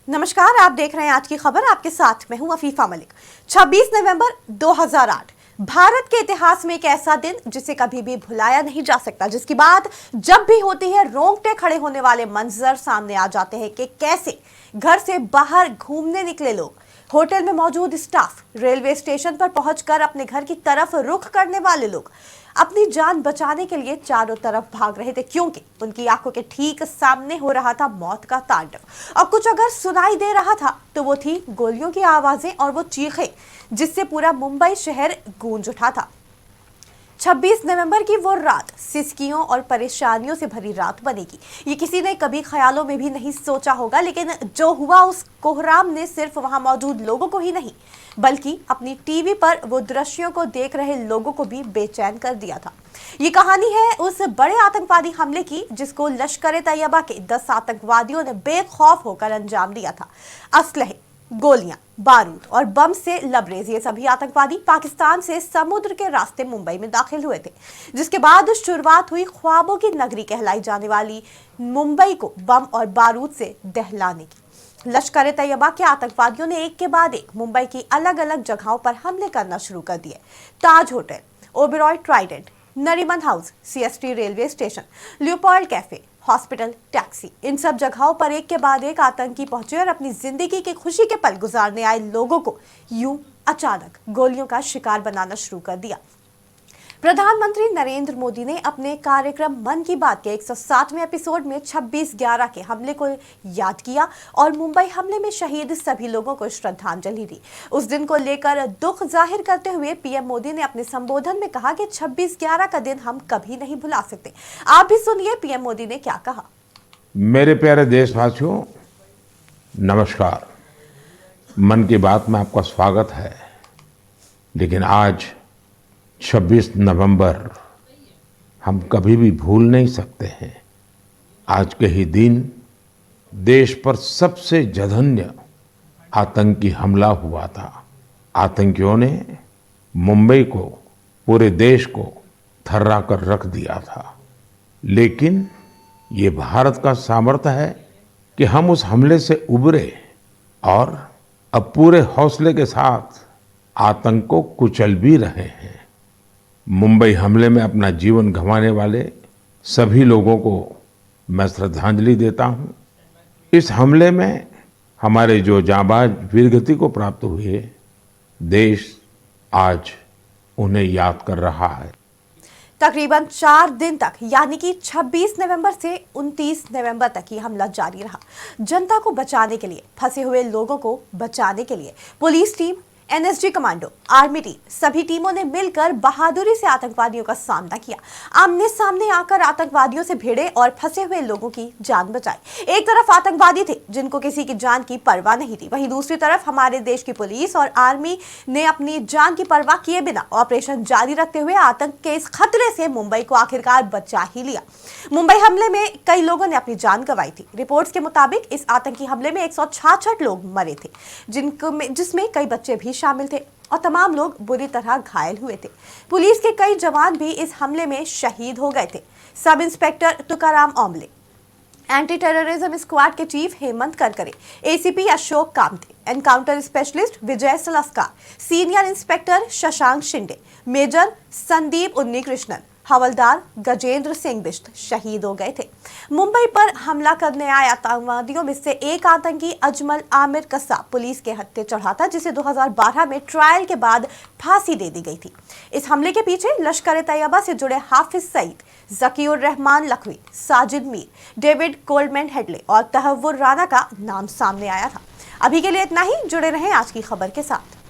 नमस्कार, आप देख रहे हैं आज की खबर। आपके साथ मैं हूं अफीफा मलिक। 26 नवंबर 2008 भारत के इतिहास में एक ऐसा दिन जिसे कभी भी भुलाया नहीं जा सकता, जिसकी बात जब भी होती है रोंगटे खड़े होने वाले मंजर सामने आ जाते हैं कि कैसे घर से बाहर घूमने निकले लोग, होटल में मौजूद स्टाफ, रेलवे स्टेशन पर पहुंचकर अपने घर की तरफ रुख करने वाले लोग अपनी जान बचाने के लिए चारों तरफ भाग रहे थे, क्योंकि उनकी आंखों के ठीक सामने हो रहा था मौत का तांडव। और कुछ अगर सुनाई दे रहा था तो वो थी गोलियों की आवाजें और वो चीखें जिससे पूरा मुंबई शहर गूंज उठा था। 26 नवंबर की वो रात सिसकियों और परेशानियों से भरी रात बनेगी, ये किसी ने कभी ख्यालों में भी नहीं सोचा होगा। लेकिन जो हुआ उस कोहराम ने सिर्फ वहां मौजूद लोगों को ही नहीं, बल्कि अपनी टीवी पर वो दृश्यों को देख रहे लोगों को भी बेचैन कर दिया था। ये कहानी है उस बड़े आतंकवादी हमले की जिसको लश्कर ए तैयबा के 10 आतंकवादियों ने बेखौफ होकर अंजाम दिया था। असलहे, गोलियां, बारूद और बम से लबरेज ये सभी आतंकवादी पाकिस्तान से समुद्र के रास्ते मुंबई में दाखिल हुए थे, जिसके बाद शुरुआत हुई ख्वाबों की नगरी कहलाई जाने वाली मुंबई को बम और बारूद से दहलाने की। लश्कर ए तैयबा के आतंकवादियों ने एक के बाद एक मुंबई की अलग अलग जगहों पर हमले करना शुरू कर दिए। Taj hotel, Oberoi Trident, Nariman house, CST railway station, Leopold cafe, hospital, taxi, इन सब जगहों पर एक के बाद एक आतंकी पहुंचे और अपनी जिंदगी के खुशी के पल गुजारने आए लोगों को यूं अचानक गोलियों का शिकार बनाना शुरू कर दिया। प्रधानमंत्री नरेंद्र मोदी ने अपने कार्यक्रम मन की बात के 107वें एपिसोड में 26/11 के हमले को याद किया और मुंबई हमले में शहीद सभी लोगों को श्रद्धांजलि दी। उस दिन को लेकर दुख जाहिर करते हुए पीएम मोदी ने अपने संबोधन में कहा कि 26/11 का दिन हम कभी नहीं भुला सकते। आप भी सुनिए पीएम मोदी ने क्या कहा। मेरे प्यारे देशवासियों, नमस्कार। मन की बात में आपका स्वागत है। लेकिन आज 26 नवंबर हम कभी भी भूल नहीं सकते हैं। आज के ही दिन देश पर सबसे जघन्य आतंकी हमला हुआ था। आतंकियों ने मुंबई को, पूरे देश को थर्रा कर रख दिया था। लेकिन ये भारत का सामर्थ्य है कि हम उस हमले से उबरे और अब पूरे हौसले के साथ आतंक को कुचल भी रहे हैं। मुंबई हमले में अपना जीवन गंवाने वाले सभी लोगों को मैं श्रद्धांजलि देता हूं। इस हमले में हमारे जो जांबाज वीरगति को प्राप्त हुए, देश आज उन्हें याद कर रहा है। तकरीबन 4 दिन तक यानी कि 26 नवंबर से 29 नवंबर तक ये हमला जारी रहा। जनता को बचाने के लिए, फंसे हुए लोगों को बचाने के लिए police team, NSG commando, army team, सभी टीमों ने मिलकर बहादुरी से आतंकवादियों का सामना किया। आमने सामने आकर आतंकवादियों से भिड़े और फंसे हुए लोगों की जान बचाई। एक तरफ आतंकवादी थे जिनको किसी की जान की परवाह नहीं थी, वहीं दूसरी तरफ हमारे देश की पुलिस और आर्मी ने अपनी जान की परवाह किए बिना ऑपरेशन जारी रखते हुए आतंक के इस खतरे से मुंबई को आखिरकार बचा ही लिया। मुंबई हमले में कई लोगों ने अपनी जान गंवाई थी। रिपोर्ट्स के मुताबिक इस आतंकी हमले में 166 लोग मरे थे, जिसमें कई बच्चे भी शामिल थे और तमाम लोग बुरी तरह घायल हुए थे। पुलिस के कई जवान भी इस हमले में शहीद हो गए थे। Sub inspector Tukaram Omble, anti terrorism squad के chief Hemant Karkare, ACP Ashok Kamte, encounter specialist Vijay Salaskar, senior inspector Shashank Shinde, major Sandeep Unnikrishnan, हवलदार गजेंद्र सिंह बिष्ट शहीद हो गए थे। मुंबई पर हमला करने आए आतंकवादियों में से एक आतंकी अजमल आमिर कस्साब पुलिस के हत्थे चढ़ा था, जिसे 2012 में ट्रायल के बाद फांसी दे दी गई थी। इस हमले के पीछे लश्कर ए तैयबा से जुड़े हाफिज सईद, जकीउर रहमान लखवी, साजिद मीर, डेविड कोल्डमैन हेडले और तहव्वुर राना का नाम सामने आया था। अभी के लिए इतना ही। जुड़े रहें आज की खबर के साथ।